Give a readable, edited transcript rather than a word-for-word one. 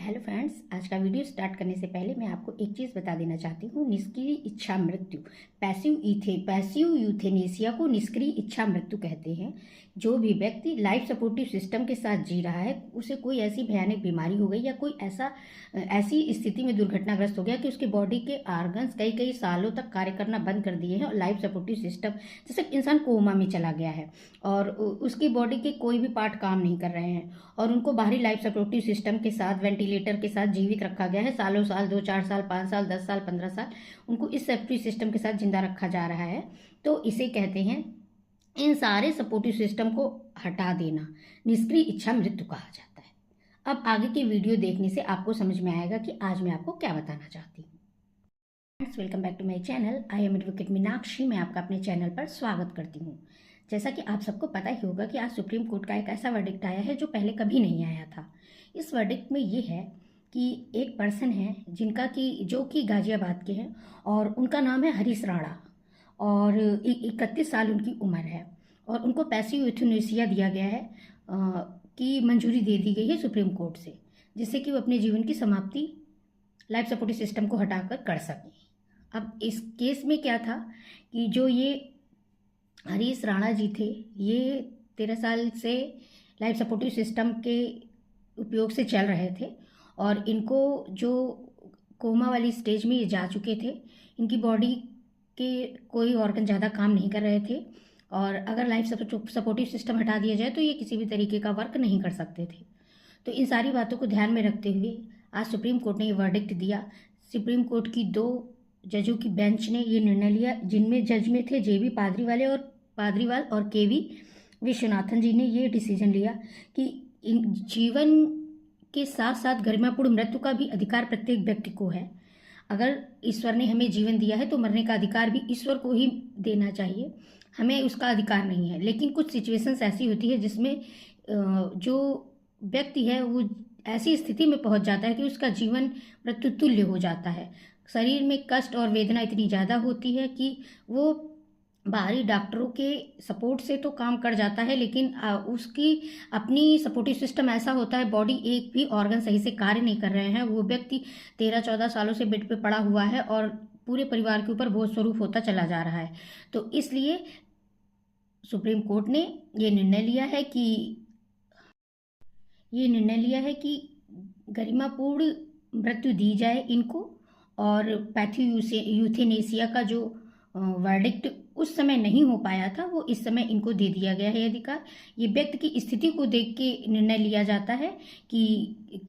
Hello friends, आज का video start करने से पहले मैं आपको एक चीज़ बता देना चाहती हूँ। निष्क्रिय इच्छा मृत्यु, पैसिव यूथेनेसिया को निष्क्रिय इच्छा मृत्यु कहते हैं। जो भी व्यक्ति लाइफ सपोर्टिव सिस्टम के साथ जी रहा है, उसे कोई ऐसी भयानक बीमारी हो गई या कोई ऐसी स्थिति में दुर्घटनाग्रस्त हो गया कि उसके बॉडी के ऑर्गन्स कई कई सालों तक कार्य करना बंद कर दिए हैं और लाइफ सपोर्टिव सिस्टम, जैसे इंसान कोमा में चला गया है और उसकी बॉडी के कोई भी पार्ट काम नहीं कर रहे हैं और उनको बाहरी लाइफ सपोर्टिव सिस्टम के साथ, वेंटिलेटर के साथ जीवित रखा गया है। सालों साल, 2-4 साल, 5 साल, 10 साल, 15 साल उनको इस सपोर्टिव सिस्टम के साथ जिंदा रखा जा रहा है। तो इसे कहते हैं, इन सारे सपोर्टिव सिस्टम को हटा देना निष्क्रिय इच्छा मृत्यु कहा जाता है। अब आगे की वीडियो देखने से आपको समझ में आएगा कि आज मैं आपको क्या बताना चाहती हूँ। Friends, welcome back to my channel. I am advocate Meenakshi. मैं आपका अपने चैनल पर स्वागत करती हूँ। जैसा कि आप सबको पता ही होगा कि आज सुप्रीम कोर्ट का एक ऐसा वर्डिक्ट आया है जो पहले कभी नहीं आया था। इस वर्डिक्ट में ये है कि एक पर्सन है जो कि गाजियाबाद के हैं और उनका नाम है हरीश राणा और 31 साल उनकी उम्र है और उनको पैसिव यूथेनेसिया दिया गया है कि मंजूरी दे दी गई है सुप्रीम कोर्ट से, जिससे कि वो अपने जीवन की समाप्ति लाइफ सपोर्टिव सिस्टम को हटाकर कर सकें। अब इस केस में क्या था कि जो ये हरीश राणा जी थे, ये 13 साल से लाइफ सपोर्टिव सिस्टम के उपयोग से चल रहे थे और इनको जो कोमा वाली स्टेज में ये जा चुके थे, इनकी बॉडी के कोई ऑर्गन ज़्यादा काम नहीं कर रहे थे और अगर लाइफ सपोर्टिव सिस्टम हटा दिया जाए तो ये किसी भी तरीके का वर्क नहीं कर सकते थे। तो इन सारी बातों को ध्यान में रखते हुए आज सुप्रीम कोर्ट ने ये वर्डिक्ट दिया। सुप्रीम कोर्ट की 2 जजों की बेंच ने ये निर्णय लिया, जिनमें जज में थे JB पादरीवाल और KV विश्वनाथन जी ने ये डिसीजन लिया कि जीवन के साथ साथ गरिमापूर्ण मृत्यु का भी अधिकार प्रत्येक व्यक्ति को है। अगर ईश्वर ने हमें जीवन दिया है तो मरने का अधिकार भी ईश्वर को ही देना चाहिए, हमें उसका अधिकार नहीं है। लेकिन कुछ सिचुएशंस ऐसी होती है जिसमें जो व्यक्ति है वो ऐसी स्थिति में पहुंच जाता है कि उसका जीवन मृत्यु तुल्य हो जाता है। शरीर में कष्ट और वेदना इतनी ज़्यादा होती है कि वो बाहरी डॉक्टरों के सपोर्ट से तो काम कर जाता है, लेकिन उसकी अपनी सपोर्टिव सिस्टम ऐसा होता है, बॉडी एक भी ऑर्गन सही से कार्य नहीं कर रहे हैं। वो व्यक्ति 13-14 सालों से बेड पे पड़ा हुआ है और पूरे परिवार के ऊपर बोझ स्वरूप होता चला जा रहा है। तो इसलिए सुप्रीम कोर्ट ने ये निर्णय लिया है कि गरिमापूर्ण मृत्यु दी जाए इनको और पैसिव यूथेनेसिया का जो वर्डिक्ट उस समय नहीं हो पाया था, वो इस समय इनको दे दिया गया है अधिकार। ये व्यक्ति की स्थिति को देख के निर्णय लिया जाता है कि